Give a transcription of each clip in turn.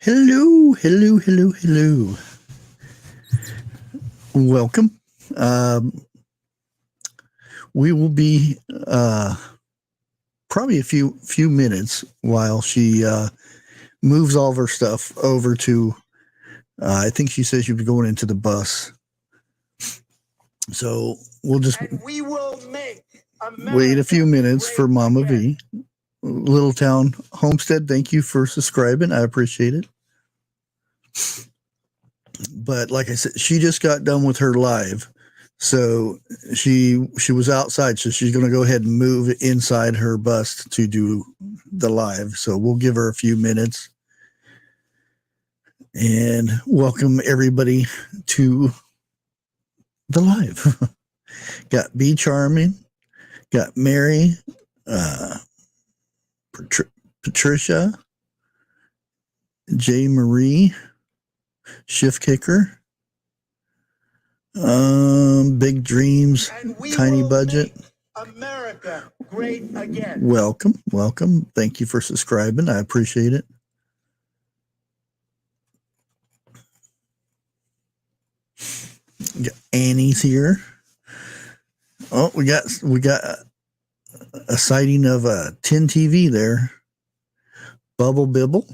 Hello, hello, hello, hello. Welcome. We will be probably a few minutes while she moves all of her stuff over to. I think she says she'll be going into the bus. So we'll just we will make wait a few minutes for Mama V. Little Town Homestead, thank you for subscribing. I appreciate it. But like I said, she just got done with her live. So she was outside, so she's going to go ahead and move inside her bus to do the live. So we'll give her a few minutes. And welcome everybody to the live. Got B Charming, got Mary, Patricia, J Marie, Shift Kicker, Big Dreams, Tiny Budget. America great again. Welcome. Thank you for subscribing. I appreciate it. Annie's here. Oh, we got a sighting of a Tin TV there. Bubble Bibble.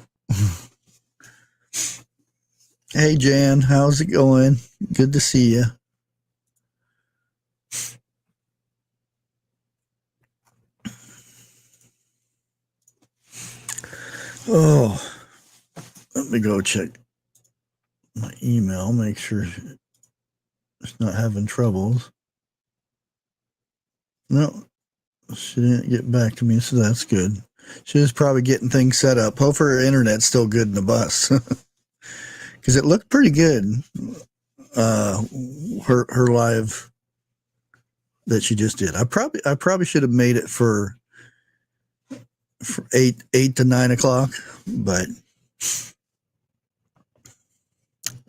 Hey Jan, how's it going? Good to see you. Oh, let me go check my email, make sure it's not having troubles. No, she didn't get back to me, so that's good. She was probably getting things set up. Hopefully her internet's still good in the bus. Because it looked pretty good. Her live that she just did. I probably should have made it for 8 to 9 o'clock, but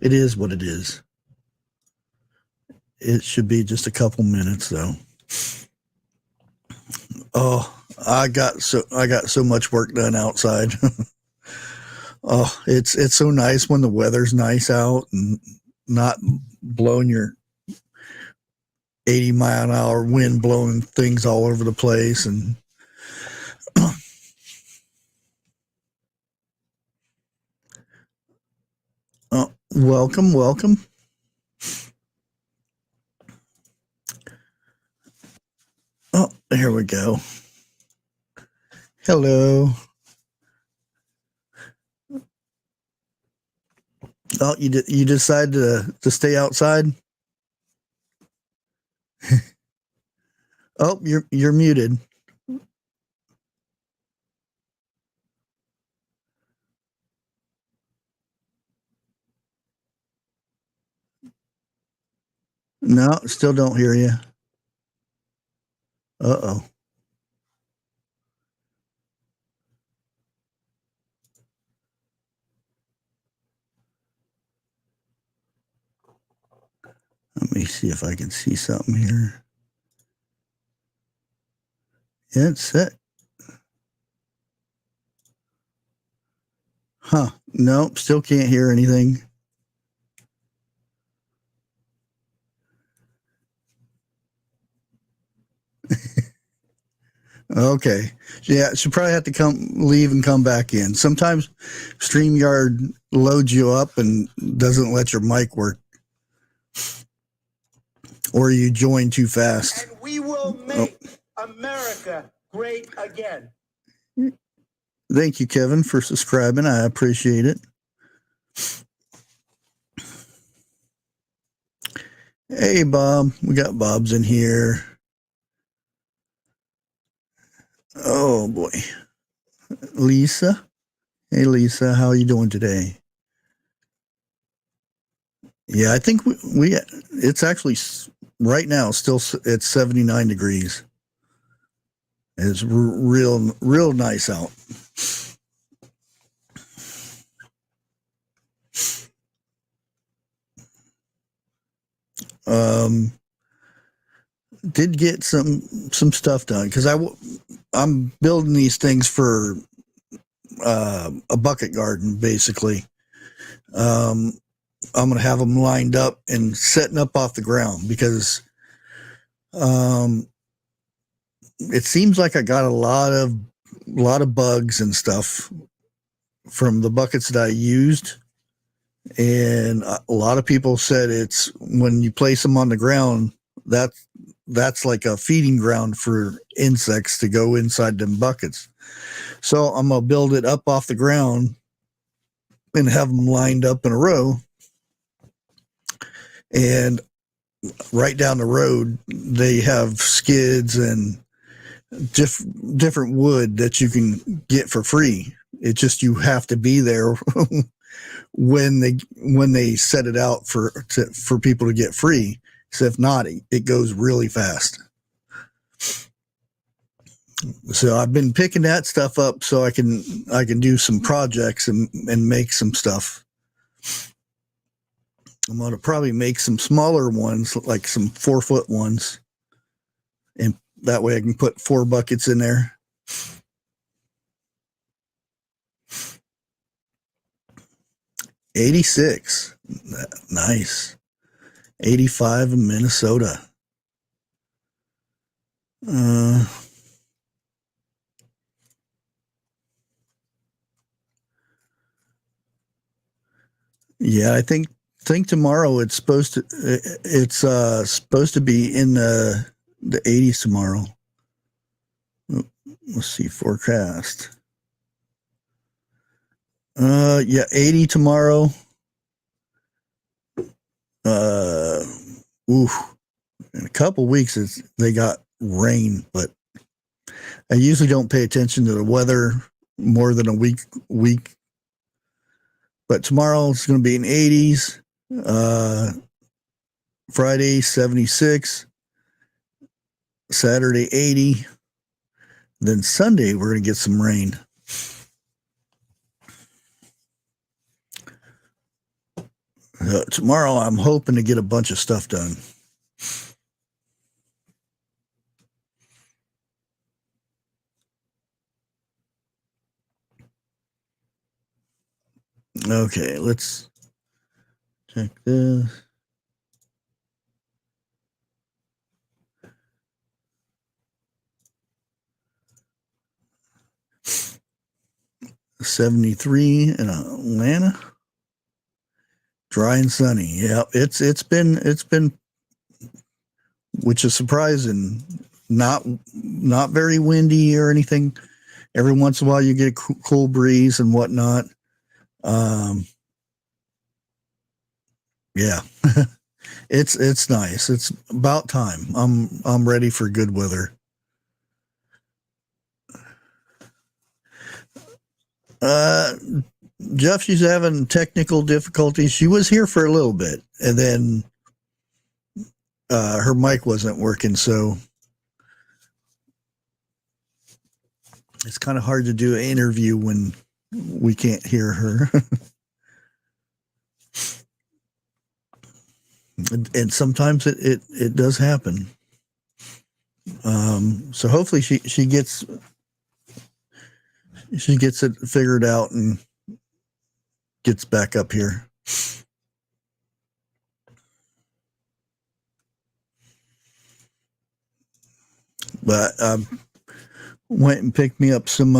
it is what it is. It should be just a couple minutes though. Oh, I got so much work done outside. Oh, it's so nice when the weather's nice out and not blowing your 80-mile-an-hour wind blowing things all over the place. And oh, welcome. Oh, here we go. Hello. Oh, you decided to stay outside? Oh, you're muted. No, still don't hear you. Uh-oh. Let me see if I can see something here. Yeah, it's set. Huh. Nope, still can't hear anything. Okay. Yeah, she'll probably have to leave and come back in. Sometimes StreamYard loads you up and doesn't let your mic work. Or you join too fast. And we will make America great again. Thank you, Kevin, for subscribing. I appreciate it. Hey, Bob. We got Bob's in here. Oh, boy. Lisa. Hey, Lisa. How are you doing today? Yeah, I think it's actually right now still it's 79 degrees. It's real nice out. Did get some stuff done because I'm building these things for a bucket garden, basically. I'm going to have them lined up and setting up off the ground because it seems like I got a lot of bugs and stuff from the buckets that I used. And a lot of people said it's when you place them on the ground, that's like a feeding ground for insects to go inside them buckets. So I'm going to build it up off the ground and have them lined up in a row. And right down the road, they have skids and different wood that you can get for free. It's just you have to be there when they set it out for people to get free. So if not, it goes really fast. So I've been picking that stuff up so I can do some projects and make some stuff. I'm going to probably make some smaller ones, like some 4-foot ones. And that way I can put 4 buckets in there. '86. Nice. 85 in Minnesota. Yeah, I think tomorrow it's supposed to be in the 80s tomorrow. Let's see, forecast. Yeah, 80 tomorrow. In a couple weeks they got rain, but I usually don't pay attention to the weather more than a week. But tomorrow it's going to be in 80s. Friday 76. Saturday 80. Then Sunday we're going to get some rain. Tomorrow I'm hoping to get a bunch of stuff done. Okay, let's check this. '73 in Atlanta. Dry and sunny. Yeah, it's been, which is surprising. Not very windy or anything. Every once in a while you get a cool breeze and whatnot. Yeah, it's nice. It's about time. I'm ready for good weather. Jeff, she's having technical difficulties. She was here for a little bit, and then her mic wasn't working, so it's kind of hard to do an interview when we can't hear her. and sometimes it does happen. So hopefully she gets it figured out and gets back up here. But went and picked me up some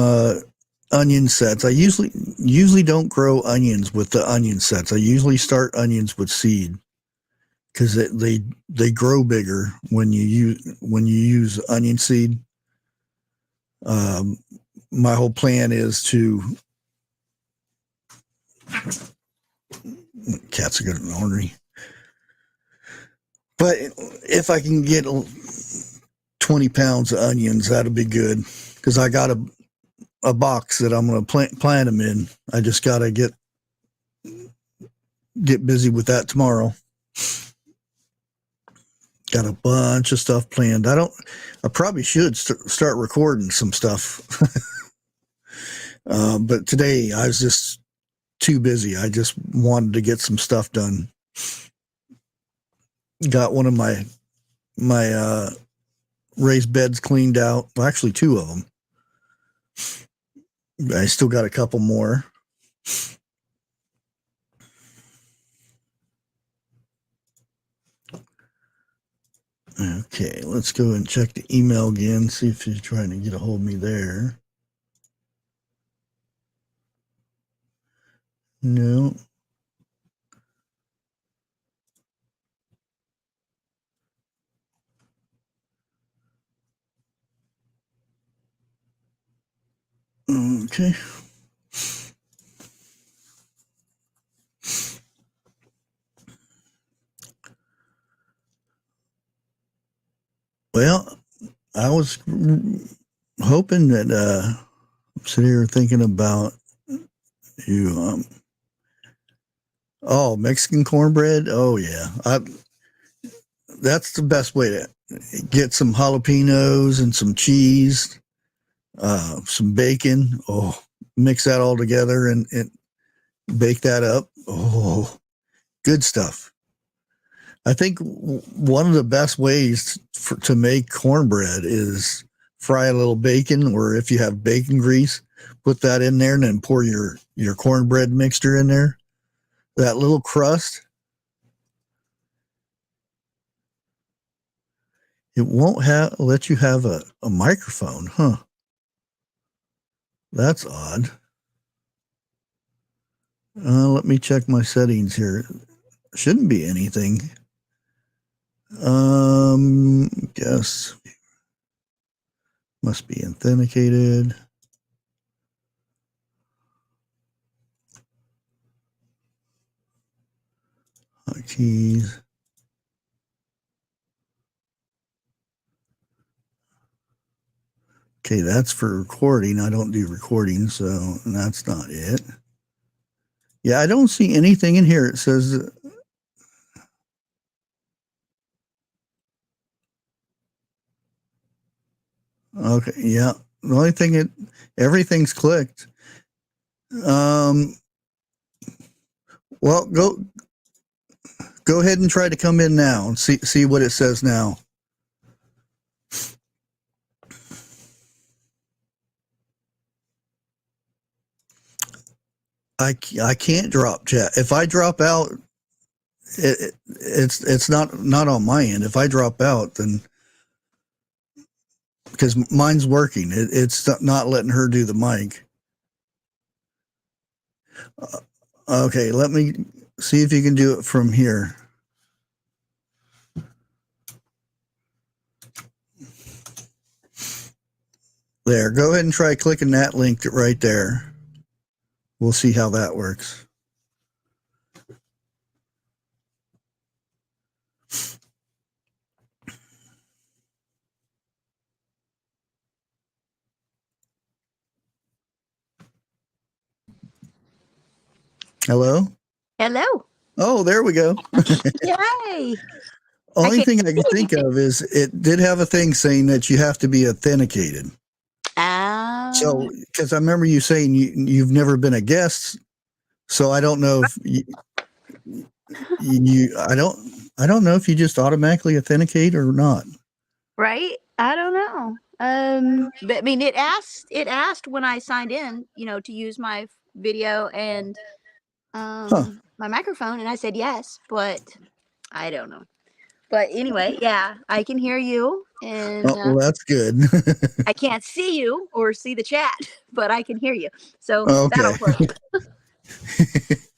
onion sets. I usually don't grow onions with the onion sets. I usually start onions with seed because they grow bigger when you use onion seed. My whole plan is to. Cats are getting ornery. But if I can get 20 pounds of onions, that'll be good. Because I got a box that I'm going to plant them in. I just got to get busy with that tomorrow. Got a bunch of stuff planned. I probably should start recording some stuff. But today I was just too busy. I just wanted to get some stuff done. Got one of my raised beds cleaned out. Well, actually 2 of them. I still got a couple more. Okay, let's go and check the email again, see if you're trying to get a hold of me there. No. Okay. Well, I was hoping that I'm sitting here thinking about you. Oh, Mexican cornbread. Oh yeah, that's the best way to get some jalapenos and some cheese, some bacon. Oh, mix that all together and bake that up. Oh, good stuff. I think one of the best ways to make cornbread is fry a little bacon, or if you have bacon grease, put that in there and then pour your cornbread mixture in there. That little crust, it won't let you have a microphone, huh? That's odd. Let me check my settings here. Shouldn't be anything. Guess must be authenticated. Keys. Okay, that's for recording. I don't do recording, so that's not it. Yeah, I don't see anything in here. It says okay, yeah. The only thing everything's clicked. Well, go ahead and try to come in now and see what it says now. I can't drop chat. If I drop out, it's not on my end. If I drop out, then because mine's working, it's not letting her do the mic. Okay, let me see if you can do it from here. There, go ahead and try clicking that link right there. We'll see how that works. Hello? Hello. Oh, there we go. Yay. Only thing I can think of is it did have a thing saying that you have to be authenticated. So, because I remember you saying you've never been a guest, so I don't know if I don't know if you just automatically authenticate or not. Right? I don't know. But I mean, it asked when I signed in, to use my video and my microphone, and I said yes, but I don't know. But anyway, yeah, I can hear you, and well, that's good. I can't see you or see the chat, but I can hear you, so okay. that'll work.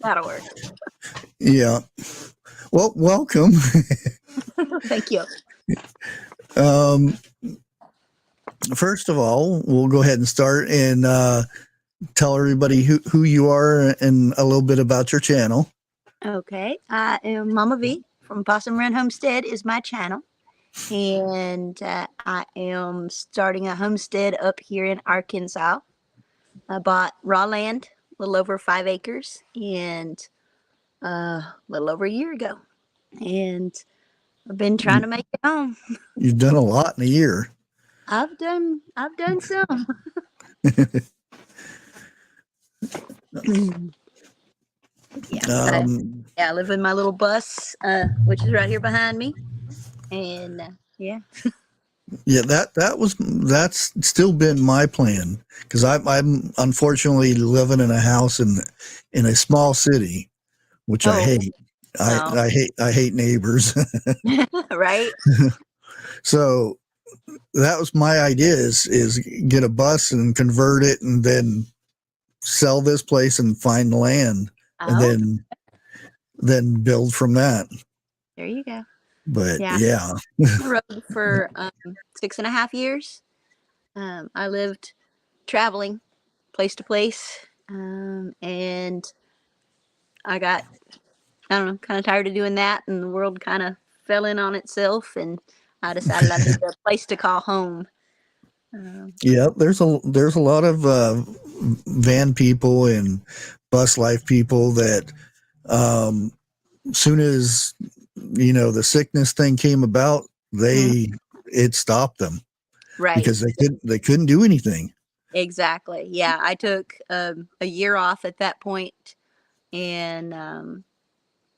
That'll work. Yeah. Well, welcome. Thank you. First of all, we'll go ahead and start and tell everybody who you are and a little bit about your channel. Okay, I am Mama V from Possum Homestead is my channel, and I am starting a homestead up here in Arkansas. I bought raw land, a little over 5 acres, and a little over a year ago, and I've been trying to make it home. You've done a lot in a year. I've done some. Yeah, I live in my little bus, which is right here behind me, and yeah. Yeah, that's still been my plan because I'm unfortunately living in a house in a small city, which I Oh, hate. oh, I hate neighbors. right. So that was my idea is get a bus and convert it and then sell this place and find land and Oh, then build from that. there you go. But Yeah, yeah, on the road for 6.5 years. I lived traveling place to place, and I got, I don't know, kind of tired of doing that, and the world kind of fell in on itself, and I decided I needed a place to call home. Um, yeah, there's a lot of van people and bus life people that um soon as the sickness thing came about, mhm, it stopped them right, because they couldn't do anything. exactly. Yeah, I took a year off at that point and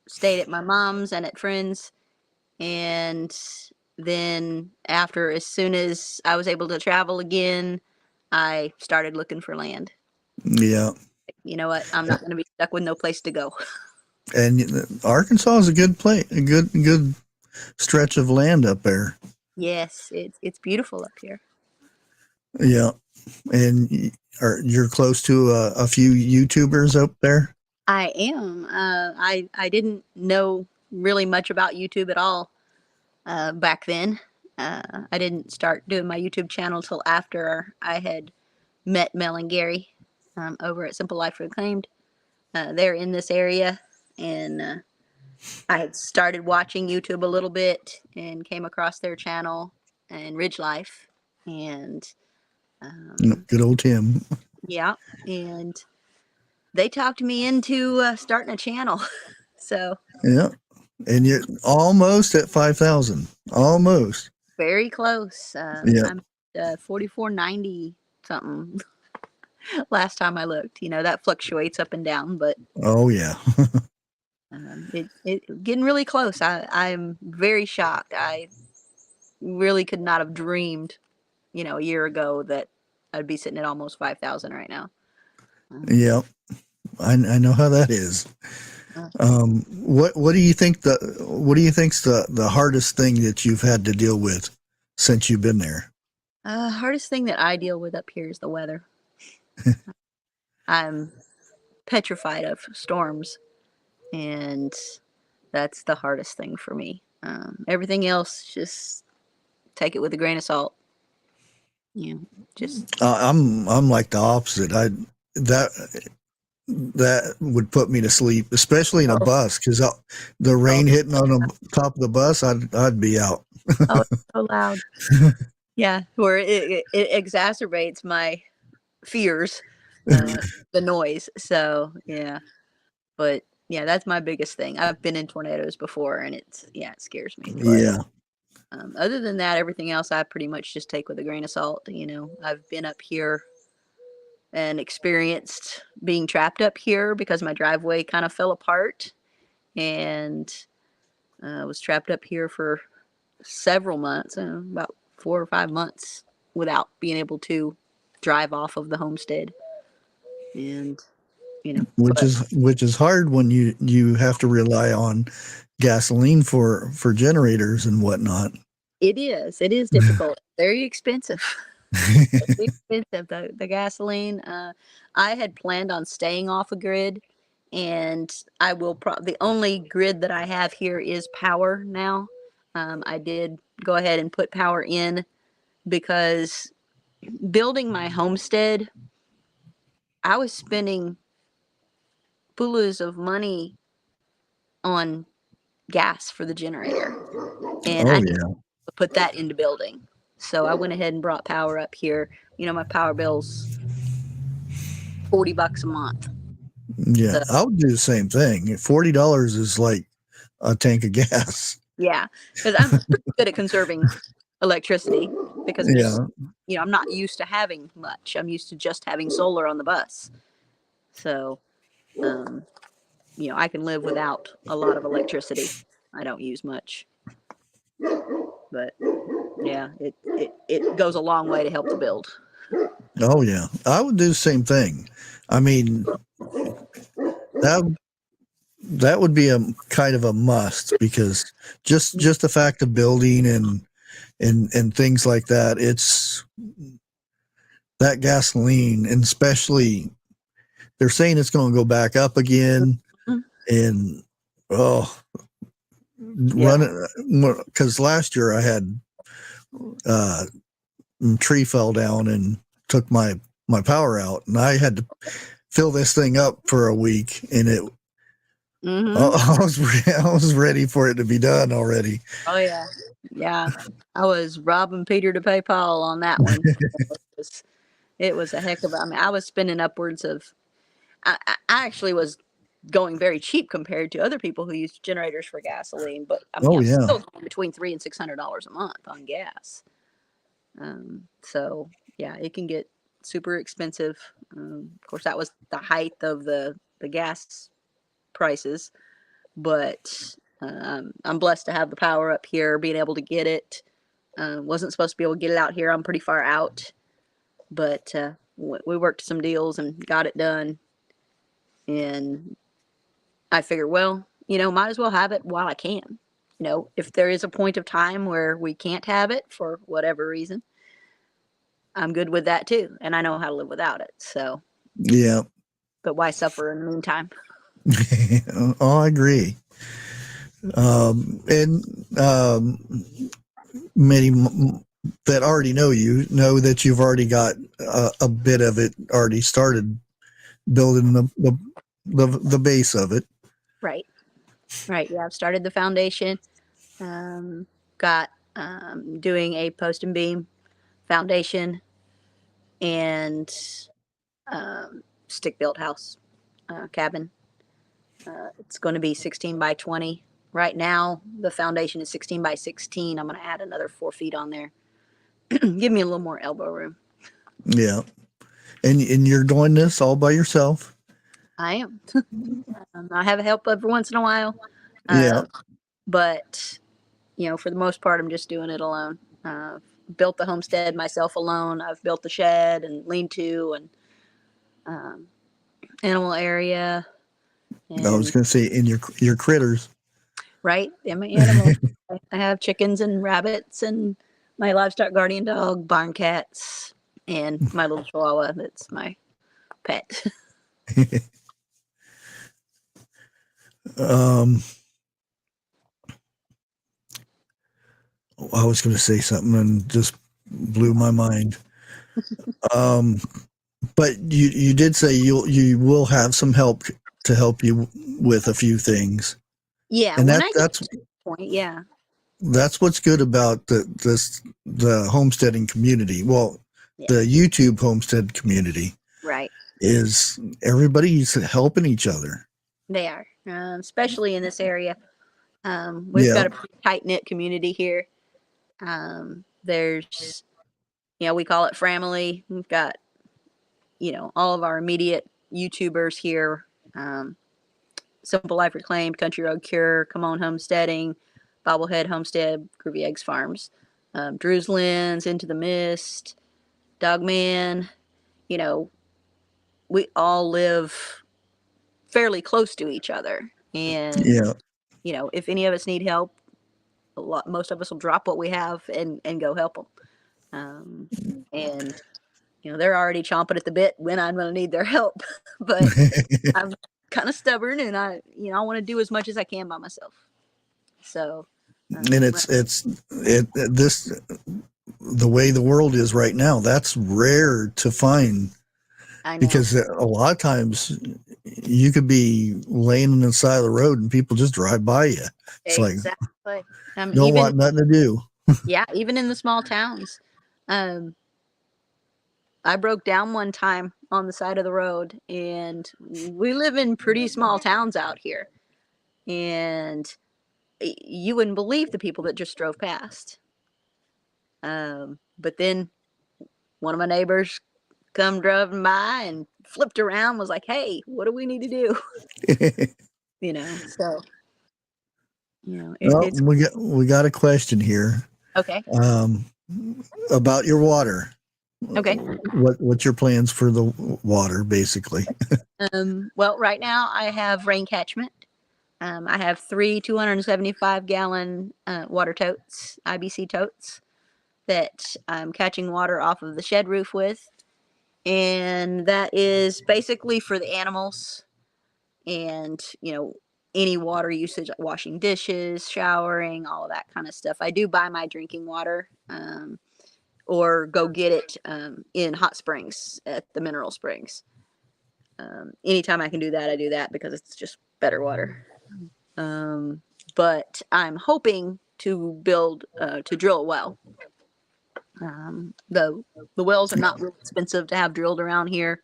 stayed at my mom's and at friends. And then after, as soon as I was able to travel again, I started looking for land. Yeah, You know what? I'm not going to be stuck with no place to go. and Arkansas is a good place, a good stretch of land up there. Yes, it's beautiful up here. Yeah, and you're close to a few YouTubers up there. I am. I didn't know really much about YouTube at all back then. I didn't start doing my YouTube channel till after I had met Mel and Gary over at Simple Life Reclaimed. They're in this area, and I had started watching YouTube a little bit and came across their channel and Ridge Life, and Good old Tim. yeah, and they talked me into starting a channel. So Yeah, and you're almost at 5,000. Almost. very close. Yeah. I'm 4490 something last time I looked. You know, that fluctuates up and down, but Oh yeah. it getting really close. I'm very shocked. I really could not have dreamed, a year ago that I'd be sitting at almost 5,000 right now. Yeah. I know how that is. Uh, What do you think think's the hardest thing that you've had to deal with since you've been there? hardest thing that I deal with up here is the weather. I'm petrified of storms, and that's the hardest thing for me. Everything else, just take it with a grain of salt. You know, just I'm like the opposite. That that would put me to sleep, especially in a oh, bus, because the oh, rain hitting on the top of the bus, I'd be out. oh, it's so loud. Yeah, where it exacerbates my fears, the noise. So yeah, but yeah, that's my biggest thing. I've been in tornadoes before, and it scares me. But Yeah. other than that, everything else I pretty much just take with a grain of salt. I've been up here and experienced being trapped up here because my driveway kind of fell apart, and was trapped up here for several months, about 4 or 5 months, without being able to drive off of the homestead. And which but is hard when you have to rely on gasoline for generators and whatnot. it is difficult, very expensive. Very expensive, the gasoline. I had planned on staying off a grid, and I will the only grid that I have here is power now. I did go ahead and put power in because building my homestead, I was spending fullers of money on gas for the generator, and I Oh need yeah. to put that into building. So I went ahead and brought power up here. My power bill's $40 a month. Yeah, So I would do the same thing. $40 is like a tank of gas. yeah, because I'm pretty good at conserving electricity because Yeah. I'm not used to having much. I'm used to just having solar on the bus. So, um, I can live without a lot of electricity. I don't use much, but yeah, it goes a long way to help the build. Oh yeah, I would do the same thing. I mean, that that would be a kind of a must, because just the fact of building and things like that, it's that gasoline, and especially they're saying it's going to go back up again, and oh, running, because last year I had a tree fell down and took my power out, and I had to fill this thing up for a week, and it I was ready for it to be done already. Oh yeah. I was robbing Peter to pay Paul on that one. It was a heck of a. I mean, I was spending upwards of. I actually was going very cheap compared to other people who use generators for gasoline, but I mean, I'm still going between $300 and $600 a month on gas. So yeah, it can get super expensive. Of course, that was the height of the gas prices, but I'm blessed to have the power up here, being able to get it. Wasn't supposed to be able to get it out here. I'm pretty far out, but we worked some deals and got it done. And I figured, well, might as well have it while I can. If there is a point of time where we can't have it for whatever reason, I'm good with that too. And I know how to live without it. So, yeah. But why suffer in the meantime? Oh, I agree. Many that already know you know that you've already got a bit of it already started building the base of it. Right. Yeah, I've started the foundation. Got doing a post and beam foundation and stick built house cabin. It's going to be 16 by 20. Right now, the foundation is 16 by 16. I'm going to add another 4 feet on there. Give me a little more elbow room. Yeah. And you're doing this all by yourself? I am. I have help every once in a while. Yeah. But, for the most part, I'm just doing it alone. Built the homestead myself alone. I've built the shed and lean-to and animal area. I was going to say, in your critters. Right. And my animals. I have chickens and rabbits and my livestock guardian dog, barn cats, and my little chihuahua that's my pet. I was going to say something and just blew my mind. But you did say you will have some help to help you with a few things. Yeah, and that's the point. Yeah, that's what's good about the homesteading community. Well, the YouTube homestead community, right, is everybody's helping each other. They are, especially in this area. We've got a pretty tight-knit community here. There's, we call it family. We've got, all of our immediate YouTubers here. Simple Life Reclaimed, Country Road Cure, Come On Homesteading, Bobblehead Homestead, Groovy Eggs Farms, Drew's Lens, Into the Mist, Dogman. We all live fairly close to each other. And, if any of us need help, most of us will drop what we have and go help them. And, they're already chomping at the bit when I'm going to need their help. But I'm kind of stubborn, and I want to do as much as I can by myself. So, and it's the way the world is right now, that's rare to find. I know. Because a lot of times you could be laying on the side of the road and people just drive by you. It's exactly. Don't want nothing to do. Yeah, even in the small towns. I broke down one time on the side of the road, and we live in pretty small towns out here. And you wouldn't believe the people that just drove past. But then one of my neighbors come driving by and flipped around, was like, "Hey, what do we need to do?" So, we got a question here. Okay. Um, about your water. Okay. What's your plans for the water, basically? Well, right now I have rain catchment. I have 3 275-gallon water totes, IBC totes, that I'm catching water off of the shed roof with. And that is basically for the animals and, any water usage, like washing dishes, showering, all of that kind of stuff. I do buy my drinking water or go get it in hot springs at the mineral springs. Anytime I can do that, I do that because it's just better water. But I'm hoping to drill a well. The wells are not real expensive to have drilled around here.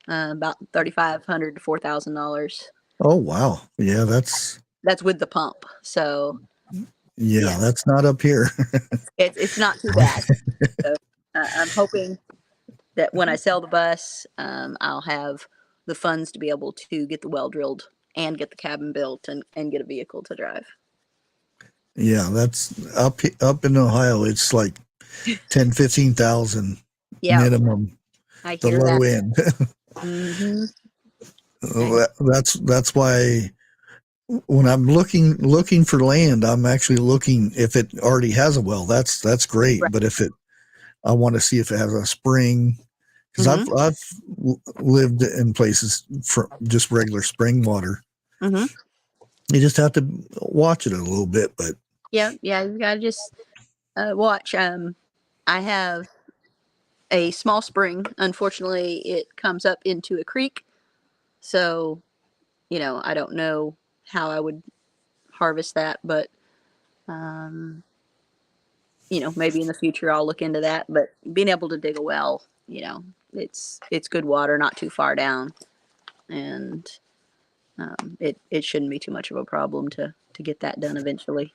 About $3,500 to $4,000. Oh, wow. Yeah, that's with the pump. So yeah, yeah, that's not up here. it's not too bad. So I'm hoping that when I sell the bus, I'll have the funds to be able to get the well drilled and get the cabin built and get a vehicle to drive. Yeah, that's up in Ohio. It's like 10, 15,000 Yeah, minimum, I the hear low that. end. Mm-hmm. That's why when I'm looking for land, I'm actually looking if it already has a well. That's great. Right. But I want to see if it has a spring, because Mm-hmm. I've lived in places for just regular spring water. Mm-hmm. You just have to watch it a little bit, but Yeah, you gotta just watch. I have a small spring. Unfortunately, it comes up into a creek, so I don't know how I would harvest that, but maybe in the future I'll look into that. But being able to dig a well, it's good water, not too far down, and it shouldn't be too much of a problem to get that done eventually.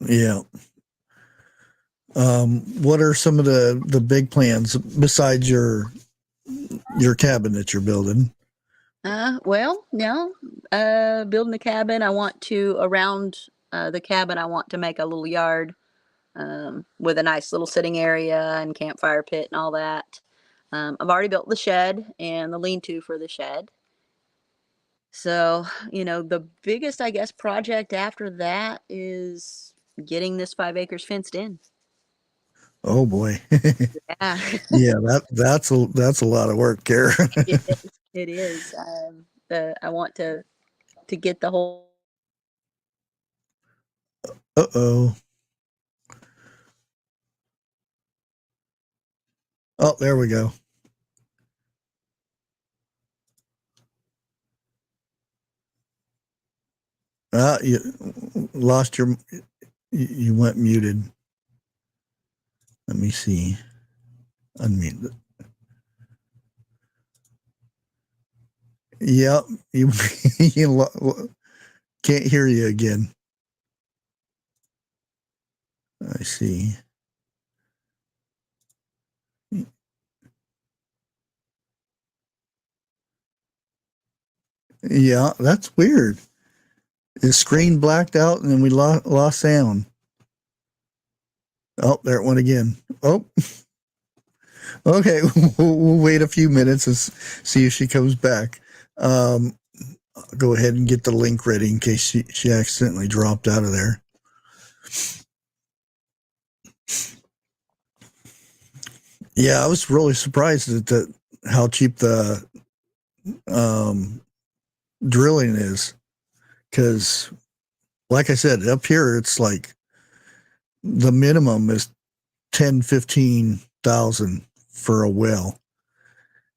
yeah. What are some of the big plans besides your cabin that you're building? Well, no, building a cabin. I want to around the cabin. I want to make a little yard with a nice little sitting area and campfire pit and all that. I've already built the shed and the lean-to for the shed. So, the biggest, I guess, project after that is getting this 5 acres fenced in. Oh boy. Yeah, Yeah, that's a lot of work, Kara. it is. It is. I want to get the whole. Uh-oh. Oh, there we go. You lost you went muted. Let me see. Unmute. Yep, you can't hear you again. I see. Yeah, that's weird. The screen blacked out and then we lost sound. Oh, there it went again. Oh, okay. We'll wait a few minutes and see if she comes back. I'll go ahead and get the link ready in case she accidentally dropped out of there. Yeah, I was really surprised at how cheap the drilling is, because, like I said, up here it's like the minimum is 10-15,000 for a well.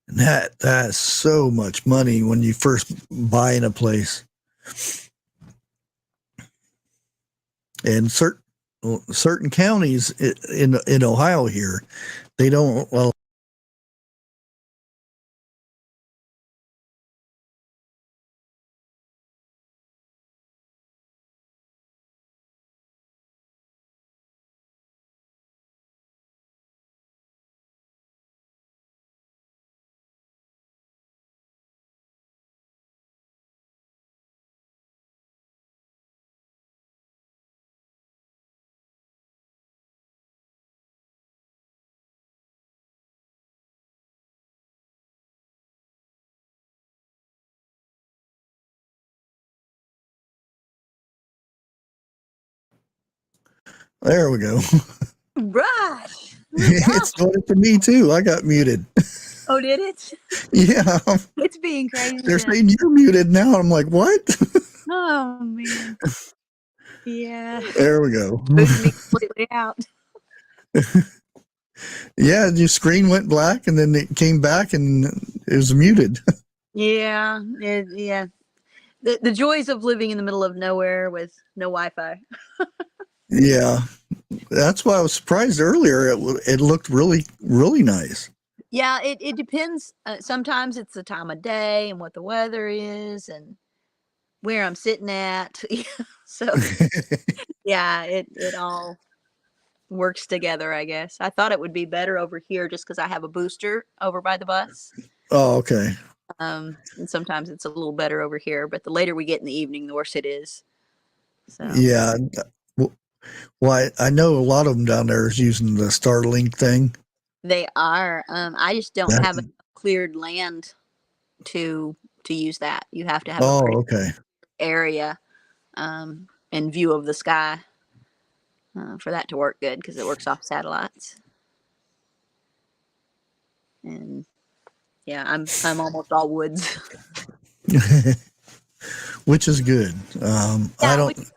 And that's so much money when you first buy in a place. And certain counties in Ohio here, they don't allow There we go. Brush. It's doing it to me too. I got muted. Oh, did it? Yeah, It's being crazy. they're Then. saying you're muted now. I'm like, what? Oh man. Yeah. There we go. Booted me completely out. Yeah, your screen went black and then it came back and it was muted. Yeah. Yeah. The joys of living in the middle of nowhere with no Wi-Fi. Yeah, that's why I was surprised earlier. It looked really, really nice. Yeah, it depends. Sometimes it's the time of day and what the weather is and where I'm sitting at. So yeah, it all works together, I guess. I thought it would be better over here just because I have a booster over by the bus. Oh, okay. And sometimes it's a little better over here, but the later we get in the evening, the worse it is. So Yeah. Well, I know a lot of them down there is using the Starlink thing. they are. I just don't That- have enough cleared land to use that. You have to have a Oh, pretty okay. area and view of the sky for that to work good because it works off satellites. And yeah, I'm almost all woods. Which is good. I don't.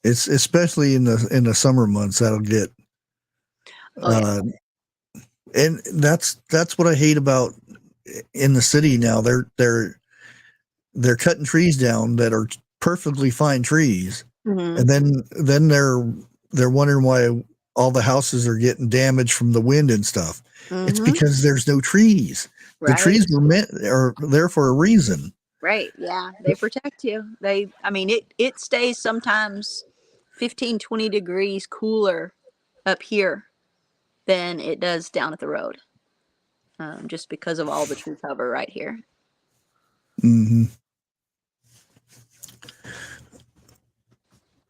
It's especially in the summer months that'll get. Oh, yeah. And that's what I hate about in the city now. They're cutting trees down that are perfectly fine trees, Mhm. and then they're wondering why all the houses are getting damaged from the wind and stuff. It's Mhm. because there's no trees. The Right. trees are there for a reason. Right. Yeah. They protect you. I mean, it stays sometimes 15, 20 degrees cooler up here than it does down at the road. Just because of all the tree cover right here. Mm-hmm.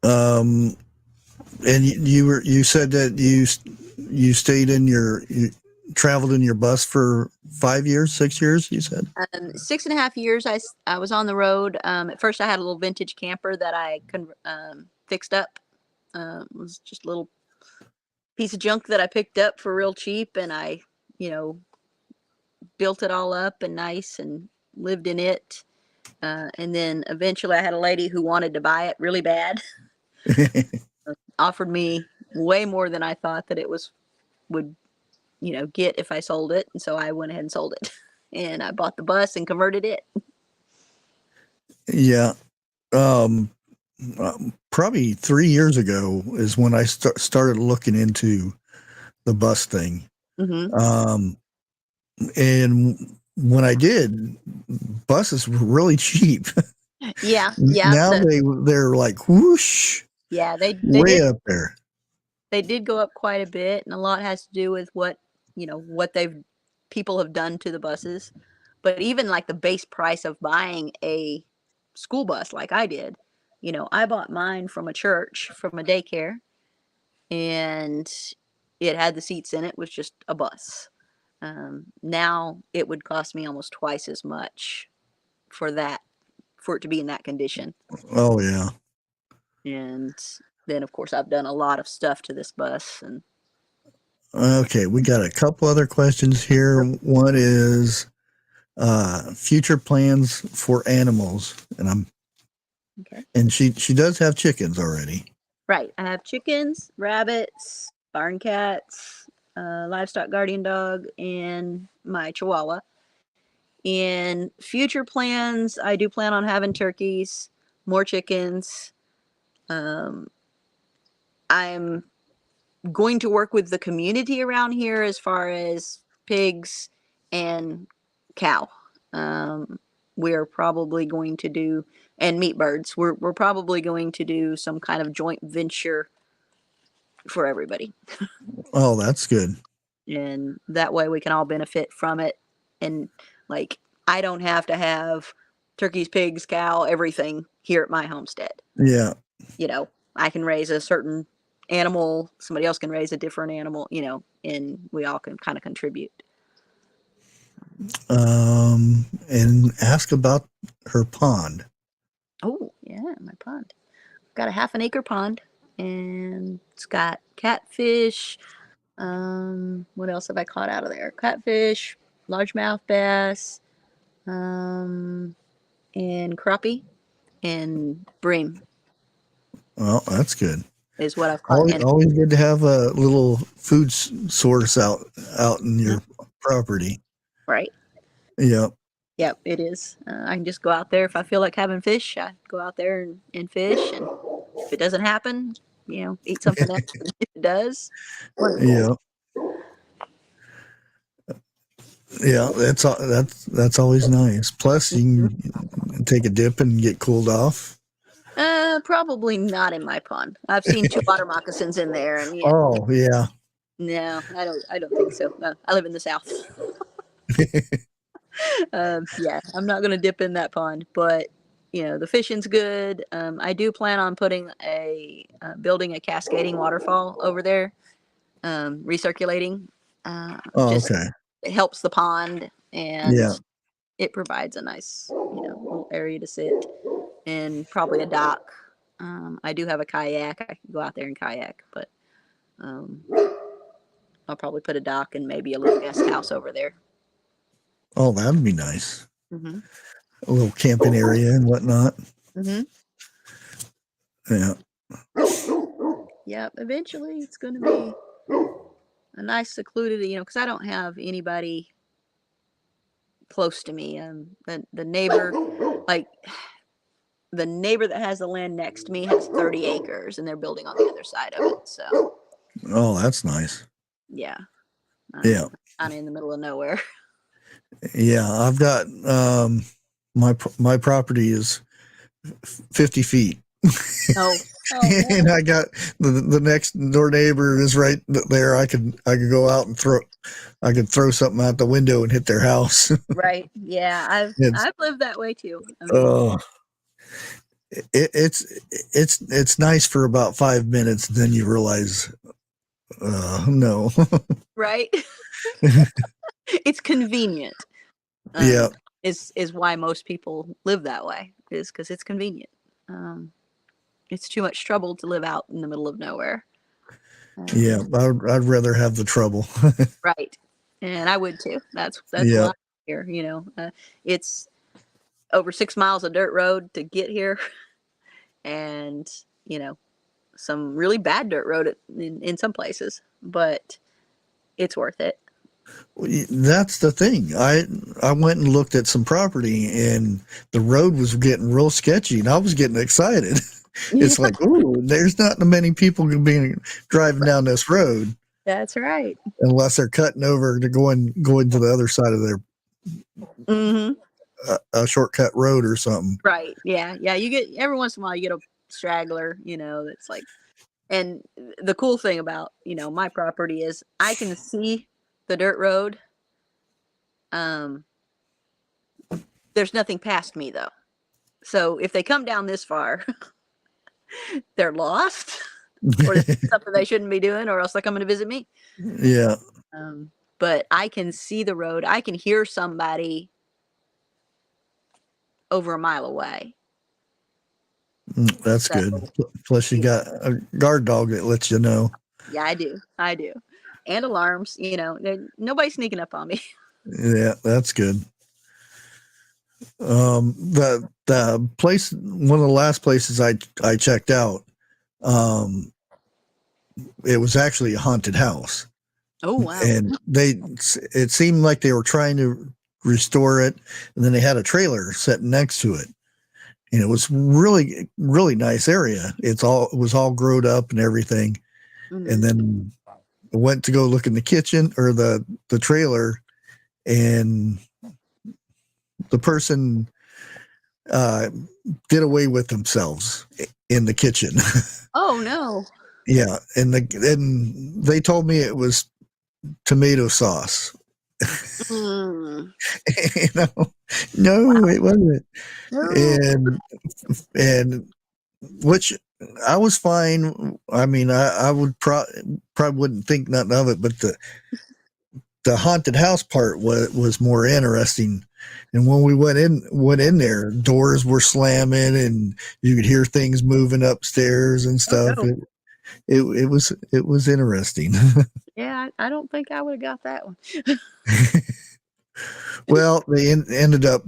And you said that you stayed in you traveled in your bus for 5 years, 6 years, you said? 6.5 years I was on the road. At first I had a little vintage camper that I fixed up. It was just a little piece of junk that I picked up for real cheap, and I, built it all up and nice and lived in it. And then eventually I had a lady who wanted to buy it really bad. Offered me way more than I thought that it would get if I sold it, and so I went ahead and sold it. And I bought the bus and converted it. Yeah. Probably 3 years ago is when I started looking into the bus thing. Mm-hmm. And when I did, buses were really cheap. Yeah. Now they're like whoosh. Yeah, they way did. Up there. They did go up quite a bit, and a lot has to do with what people have done to the buses. But even like the base price of buying a school bus, like I did, I bought mine from a church, from a daycare, and it had the seats in it, was just a bus. Now it would cost me almost twice as much for it to be in that condition. Oh yeah. And then of course I've done a lot of stuff to this bus. And Okay, we got a couple other questions here. One is future plans for animals, and she does have chickens already. Right, I have chickens, rabbits, barn cats, livestock guardian dog, and my chihuahua. In future plans, I do plan on having turkeys, more chickens. I'm going to work with the community around here as far as pigs and cow. We're probably going to do, and meat birds. We're probably going to do some kind of joint venture for everybody. Oh, that's good. And that way we can all benefit from it. And like, I don't have to have turkeys, pigs, cow, everything here at my homestead. Yeah. I can raise a certain animal, somebody else can raise a different animal, and we all can kind of contribute. And ask about her pond. Oh, yeah, my pond. got a half an acre pond, and it's got catfish. What else have I caught out of there? Catfish, largemouth bass, and crappie, and bream Well, that's good. is what I've caught. Always, And always good to have a little food source out in your property. right. Yeah. Yep, it is. I can just go out there if I feel like having fish. I go out there and fish, and if it doesn't happen, eat something else. But if it does, wonderful. Yeah. Yeah, that's always nice. Plus, you can take a dip and get cooled off. Probably not in my pond. I've seen 2 water moccasins in there, and Oh, yeah. no, I don't think so. I live in the South. Yeah, I'm not gonna dip in that pond, but the fishing's good. I do plan on putting building a cascading waterfall over there, recirculating. Oh, Just okay. it helps the pond, and Yeah. it provides a nice little area to sit, and probably a dock. I do have a kayak. I can go out there and kayak, but I'll probably put a dock and maybe a little guest house over there. Oh, that'd be nice. Mm-hmm. A little camping area and whatnot. Mm-hmm. Yeah. Yep. Eventually, it's going to be a nice secluded, because I don't have anybody close to me. The neighbor, like the neighbor that has the land next to me has 30 acres, and they're building on the other side of it. So. Oh, that's nice. Yeah. Yeah. Kind of in the middle of nowhere. Yeah, I've got my property is 50 feet. Oh. And I got the next door neighbor is right there. I could go out and throw something out the window and hit their house. Right. Yeah, I've lived that way too. It's nice for about 5 minutes, then you realize no. Right. It's convenient. Yeah. Is why most people live that way, is because it's convenient. It's too much trouble to live out in the middle of nowhere. Yeah, I'd rather have the trouble. Right. And I would too. That's Yeah. why I'm here. It's over 6 miles of dirt road to get here, and some really bad dirt road in some places, but it's worth it. That's the thing. I went and looked at some property, and the road was getting real sketchy, and I was getting excited. It's like, ooh, there's not many people going to be driving down this road. That's right. Unless they're cutting over to going to the other side of their a shortcut road or something. Right. Yeah. You get every once in a while you get a straggler. That's like, and the cool thing about my property is I can see the dirt road. There's nothing past me though, so if they come down this far, they're lost, or something they shouldn't be doing, or else they're coming to visit me. Yeah. But I can see the road. I can hear somebody over a mile away. That's good. Plus you got a guard dog that lets you know. Yeah, I do. And alarms, nobody's sneaking up on me. Yeah, that's good. The place, one of the last places I checked out, it was actually a haunted house. Oh, wow. And it seemed like they were trying to restore it, and then they had a trailer set next to it. And it was really, really nice area. It was all grown up and everything. Mm-hmm. And then I went to go look in the kitchen or the trailer, and the person did away with themselves in the kitchen. Oh no. Yeah. And they told me it was tomato sauce. Mm. No, Wow. it wasn't. No. And which I was fine. I mean, I would probably wouldn't think nothing of it, but the haunted house part was more interesting And when we went in there, doors were slamming, and you could hear things moving upstairs and stuff. Oh, no. It was interesting. Yeah, I don't think I would have got that one. Well, they ended up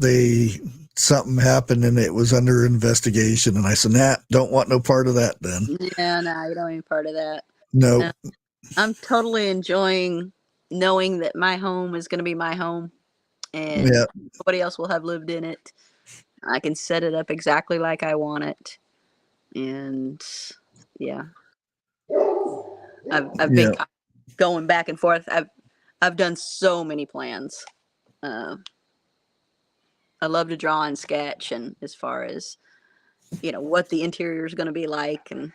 something happened and it was under investigation, and I said, "Nah, don't want no part of that." Then Yeah, no, you don't need part of that. no, No. I'm totally enjoying knowing that my home is going to be my home, and yeah, nobody else will have lived in it. I can set it up exactly like I want it, and yeah, I've yeah, been going back and forth. I've done so many plans. Uh, I love to draw and sketch, and as far as what the interior is going to be like, and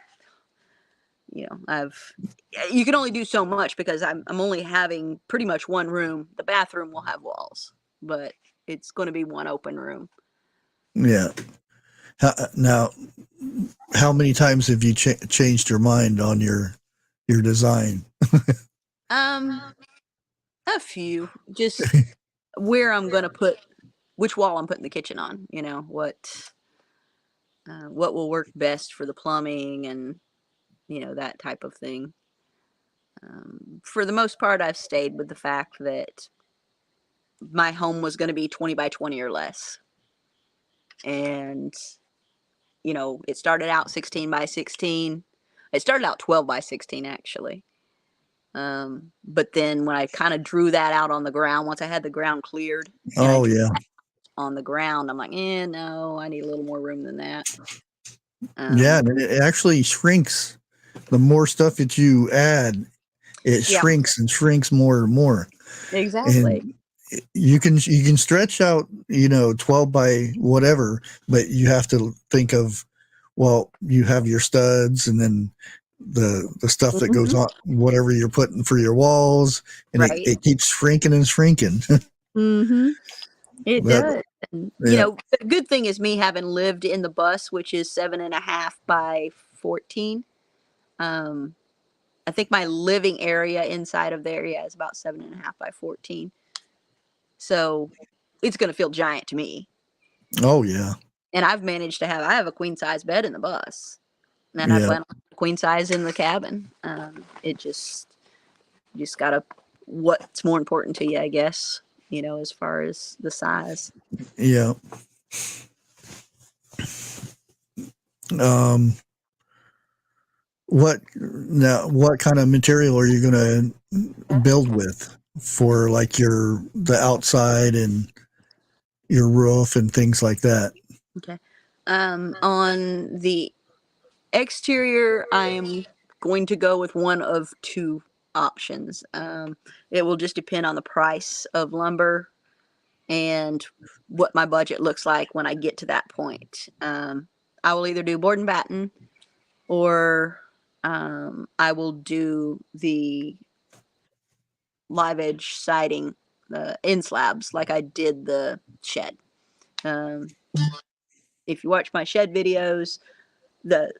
you can only do so much because I'm only having pretty much one room. The bathroom will have walls, but it's going to be one open room. yeah. Now, how many times have you changed your mind on your design? A few. Just where I'm going to put which wall I'm putting the kitchen on. What will work best for the plumbing and that type of thing. For the most part, I've stayed with the fact that my home was going to be 20 by 20 or less. And, it started out 16 by 16. It started out 12 by 16, actually. But then when I kind of drew that out on the ground, once I had the ground cleared and I Oh drew yeah, that on the ground, I'm like, no, I need a little more room than that. yeah. And it actually shrinks. The more stuff that you add, it Yeah, shrinks and shrinks more and more. exactly. And you can stretch out 12 by whatever, but you have to think of, well, you have your studs and then the stuff that goes Hmm. on whatever you're putting for your walls, and Right. it keeps shrinking and shrinking. Hmm. It That does. And, yeah, the good thing is me having lived in the bus, which is 7.5 by 14. Um, I think my living area inside of there, is about 7.5 by 14. So it's going to feel giant to me. oh yeah, And I've managed to I have a queen size bed in the bus, and I yeah. plan on queen size in the cabin. It just, you just gotta, what's more important to you, I guess, as far as the size. Yeah. um what kind of material are you going to build with for like the outside and your roof and things like that? Okay. On the exterior, I am going to go with one of two options. It will just depend on the price of lumber and what my budget looks like when I get to that point. I will either do board and batten, or I will do the live edge siding, the end slabs, like I did the shed. Um, if you watch my shed videos, the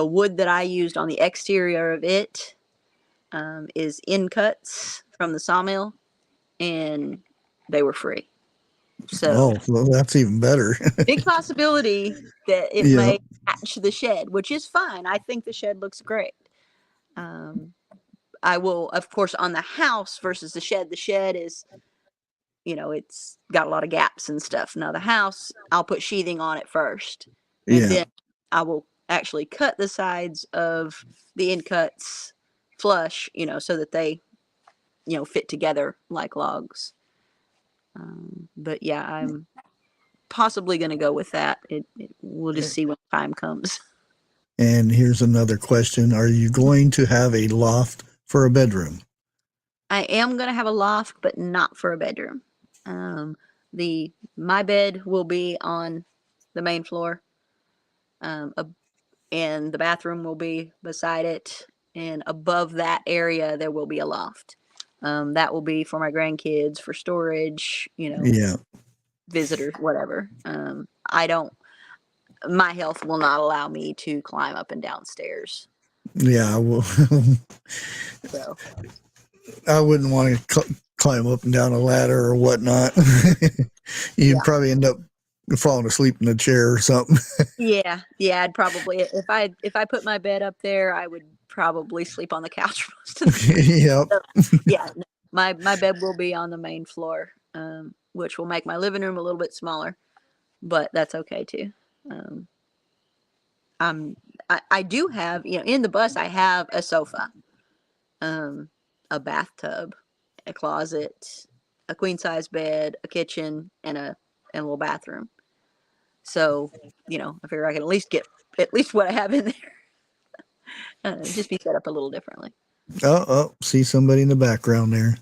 wood that I used on the exterior of it is end cuts from the sawmill, and they were free. So Oh, well, that's even better. big possibility that it Yeah, may match the shed, which is fine. I think the shed looks great. Um, I will, of course, on the house versus the shed. The shed is, it's got a lot of gaps and stuff. Now the house, I'll put sheathing on it first, and yeah, then I will actually cut the sides of the end cuts flush, so that they, fit together like logs. But yeah, I'm possibly going to go with that. We'll just see when time comes. and here's another question: are you going to have a loft for a bedroom? I am going to have a loft, but not for a bedroom. My bed will be on the main floor, um, and the bathroom will be beside it. And above that area, there will be a loft. That will be for my grandkids, for storage, Yeah, visitors, whatever. I don't. My health will not allow me to climb up and down stairs. yeah. Well, So I wouldn't want to climb up and down a ladder or whatnot. You'd probably end up falling asleep in a chair or something. Yeah, I'd probably if I put my bed up there, I would probably sleep on the couch most of the Yep. time. So, yeah, my bed will be on the main floor, which will make my living room a little bit smaller, but that's okay too. I do have, in the bus I have a sofa, a bathtub, a closet, a queen size bed, a kitchen, and a little bathroom. So, I figure I can at least get at least what I have in there. Just be set up a little differently. Oh, see somebody in the background there.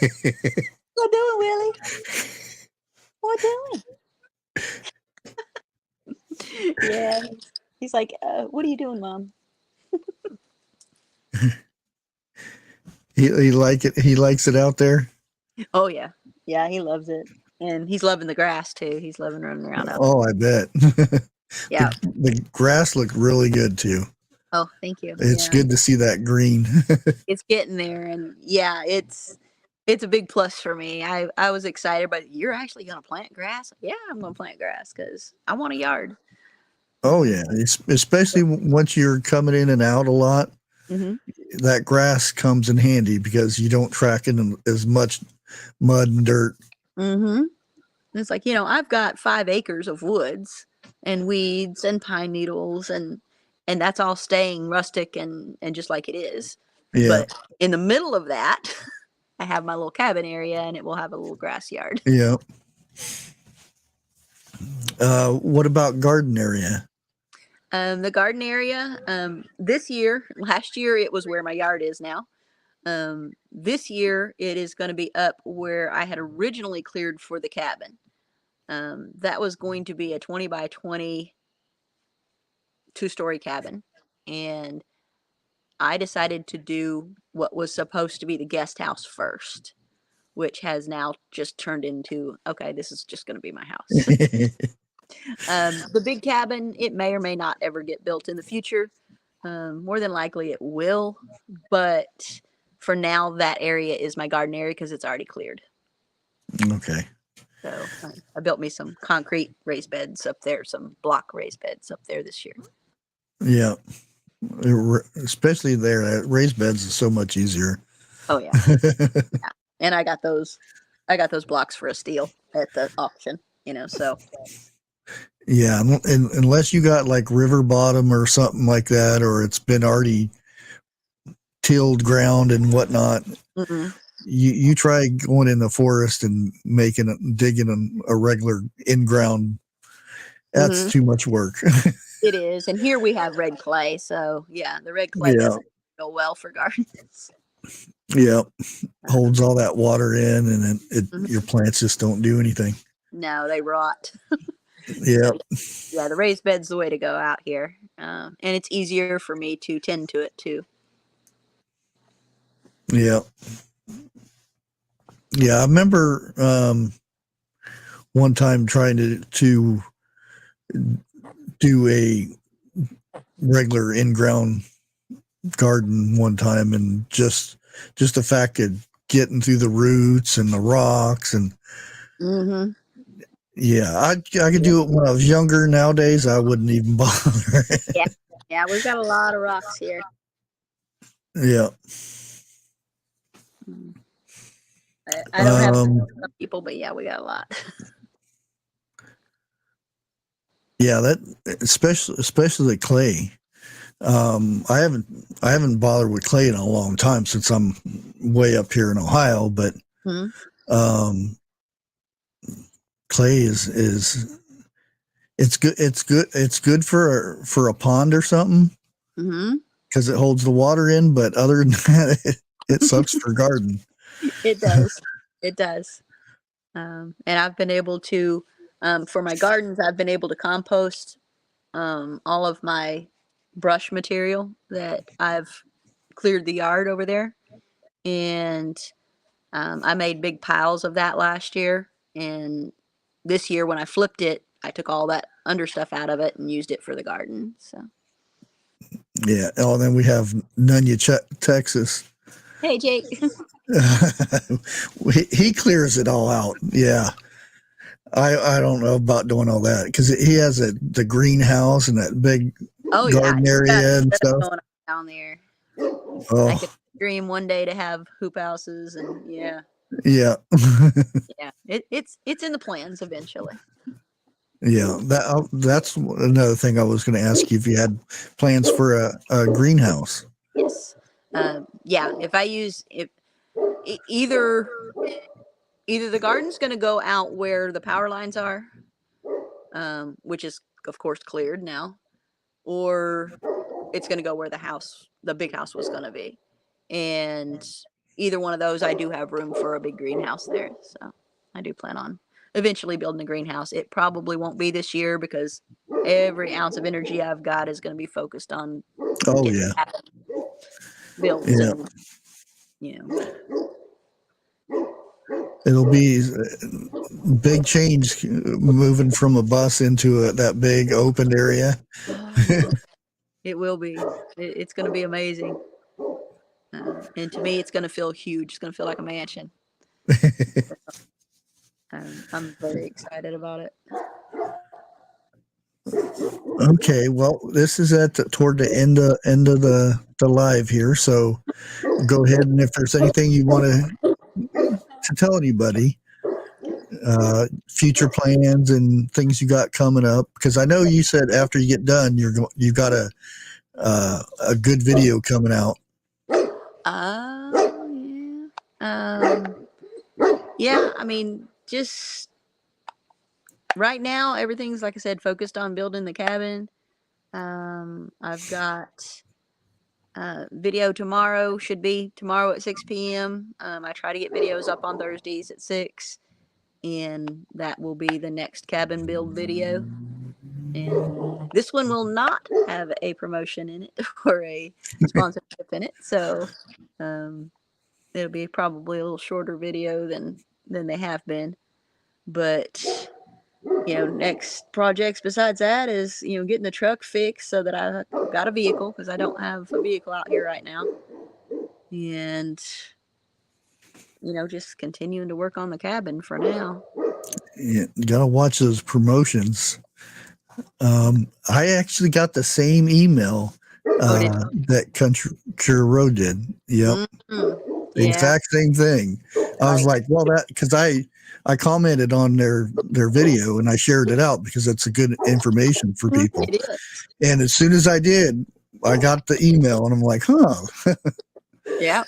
What doing, Willie? What doing? Yeah. He's like, what are you doing, Mom? He likes it out there. Oh yeah. Yeah, he loves it. And he's loving the grass too. He's loving running around out Oh, I bet. Yeah. The grass looked really good too. Oh, thank you. It's good to see that green. It's getting there, and yeah, it's a big plus for me. I was excited, but you're actually gonna plant grass? Yeah, I'm gonna plant grass because I want a yard. Oh yeah, especially once you're coming in and out a lot. Mm-hmm. That grass comes in handy because you don't track in as much mud and dirt. Mm-hmm. It's like, I've got 5 acres of woods and weeds and pine needles and that's all staying rustic and just like it is. Yeah. But in the middle of that, I have my little cabin area and it will have a little grass yard. Yeah. What about garden area? The garden area, last year it was where my yard is now. This year it is going to be up where I had originally cleared for the cabin. That was going to be a 20 by 20 2-story cabin. And I decided to do what was supposed to be the guest house first, which has now just turned into, okay, this is just going to be my house. The big cabin, it may or may not ever get built in the future. More than likely it will, but for now that area is my garden area because it's already cleared. Okay. So I built me some concrete raised beds up there, some block raised beds up there this year. Yeah. Especially there, raised beds is so much easier. Oh yeah. Yeah. And I got those blocks for a steal at the auction, so. Yeah, and unless you got like river bottom or something like that, or it's been already tilled ground and whatnot, you try going in the forest and digging a regular in-ground. That's too much work. It is, and here we have red clay, so yeah, the red clay doesn't go well for gardens. Yeah, holds all that water in, and your plants just don't do anything. No, they rot. Yeah. Yeah, the raised bed's the way to go out here. And it's easier for me to tend to it too. Yeah. Yeah, I remember one time trying to do a regular in-ground garden one time, and just the fact of getting through the roots and the rocks and yeah, I could do it when I was younger. Nowadays, I wouldn't even bother. Yeah, we've got a lot of rocks here. Yeah. I don't have some people, but yeah, we got a lot. Yeah, that especially clay. I haven't bothered with clay in a long time since I'm way up here in Ohio, but clay is it's good for a pond or something because it holds the water in, but other than that it sucks for garden. It does. And I've been able to for my gardens I've been able to compost all of my brush material that I've cleared the yard over there, and I made big piles of that last year, and this year when I flipped it, I took all that under stuff out of it and used it for the garden. So yeah. Oh, and then we have Nunya, Texas. Hey, Jake. He clears it all out. Yeah. I don't know about doing all that because he has the greenhouse and that big Oh, garden yeah. area and stuff. Going on down there. I Oh, could dream one day to have hoop houses, and yeah, yeah. yeah. It's in the plans eventually. Yeah. That's another thing I was going to ask you if you had plans for a greenhouse. Yes. Yeah. Either the garden's going to go out where the power lines are, which is of course cleared now, or it's going to go where the big house was going to be. And either one of those, I do have room for a big greenhouse there. So I do plan on eventually building a greenhouse. It probably won't be this year because every ounce of energy I've got is going to be focused on Oh, yeah. builds. Yeah. And, you know. It'll be big change moving from a bus into that big open area. It will be. It's going to be amazing. And to me, it's going to feel huge. It's going to feel like a mansion. I'm very excited about it. Okay, well, this is toward the end of the live here, so go ahead, and if there's anything you want to tell anybody, future plans and things you got coming up, because I know you said after you get done, you've got a good video coming out. Yeah. I mean, just right now, everything's, like I said, focused on building the cabin. I've got video tomorrow, should be tomorrow at 6 p.m. I try to get videos up on Thursdays at 6, and that will be the next cabin build video. And this one will not have a promotion in it or a sponsorship in it. So it'll be probably a little shorter video than they have been. But next projects besides that is, getting the truck fixed so that I've got a vehicle, because I don't have a vehicle out here right now. And, just continuing to work on the cabin for now. Yeah, you gotta watch those promotions. I actually got the same email that Country Cure Road did. Yep. Mm-hmm. The exact same thing. I was like, well, because I commented on their video and I shared it out because it's a good information for people. It is. And as soon as I did, I got the email and I'm like, huh. Yeah.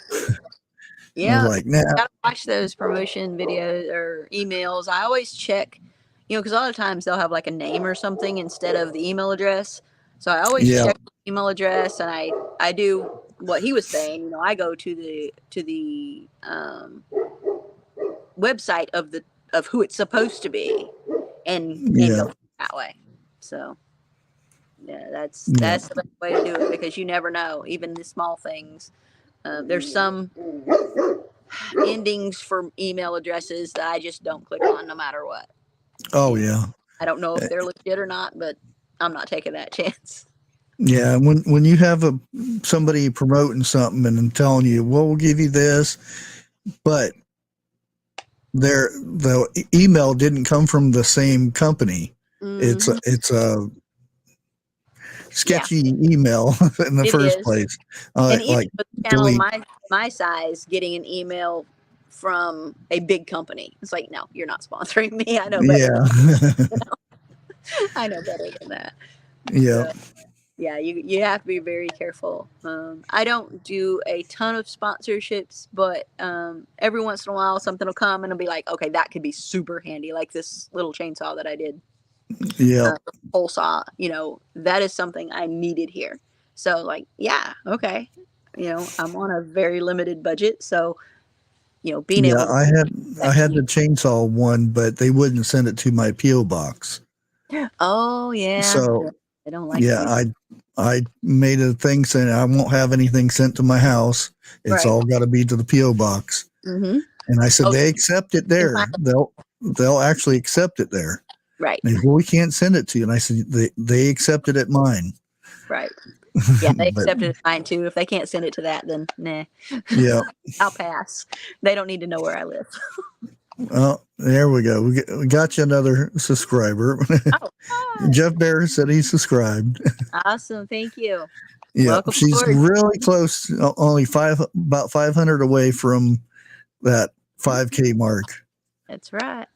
Yeah. I was like, nah. I gotta watch those promotion videos or emails. I always check, because a lot of times they'll have like a name or something instead of the email address. So I always check the email address, and I do what he was saying. I go to the website of who it's supposed to be, and go that way. So yeah, that's the best way to do it, because you never know, even the small things. There's some endings for email addresses that I just don't click on no matter what. Oh yeah. I don't know if they're legit or not, but I'm not taking that chance. Yeah, when you have somebody promoting something and telling you, well, we'll give you this, but the email didn't come from the same company. Mm-hmm. It's a sketchy email in the first place. And even with the channel my size, getting an email from a big company, it's like, no, you're not sponsoring me. I know better. I know better than that. Yeah. Yeah, you have to be very careful. I don't do a ton of sponsorships, but every once in a while something will come and it'll be like, okay, that could be super handy, like this little chainsaw that I did. Yeah. Pole saw, that is something I needed here. So like, yeah, okay. I'm on a very limited budget, so being able to, I had the chainsaw one, but they wouldn't send it to my P.O. box. Oh yeah. So I don't like I made a thing saying I won't have anything sent to my house. It's all got to be to the P.O. box. Mm-hmm. And I said, they accept it there. They'll actually accept it there. Right. They said, well, we can't send it to you. And I said, they accept it at mine. Right. Yeah, they But accepted mine too. If they can't send it to that, then nah, yeah. I'll pass. They don't need to know where I live. Oh, there we go. We got you another subscriber. Oh, hi. Jeff Bear said he subscribed. Awesome. Thank you. Yeah, Welcome she's aboard. really close, only about 500 away from that 5K mark. That's right.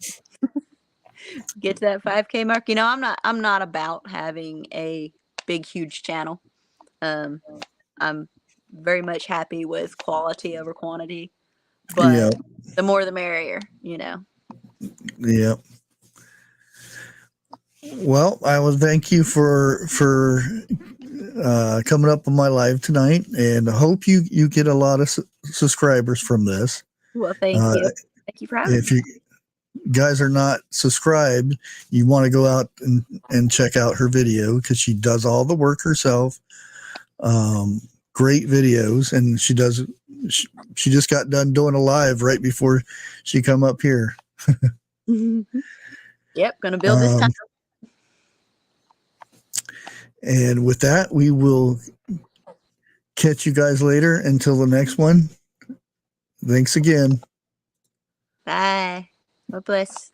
Get to that 5K mark. You know, I'm not about having a big, huge channel. I'm very much happy with quality over quantity, but Yeah, the more the merrier, you know. yeah. Well, I will thank you for coming up on my live tonight, and I hope you get a lot of subscribers from this. Well, thank you. Thank you for having me. If you guys are not subscribed, you want to go out and check out her video because she does all the work herself. Great videos, and she just got done doing a live right before she come up here. Yep, gonna build this time. And with that, we will catch you guys later. Until the next one, thanks again. Bye. God bless.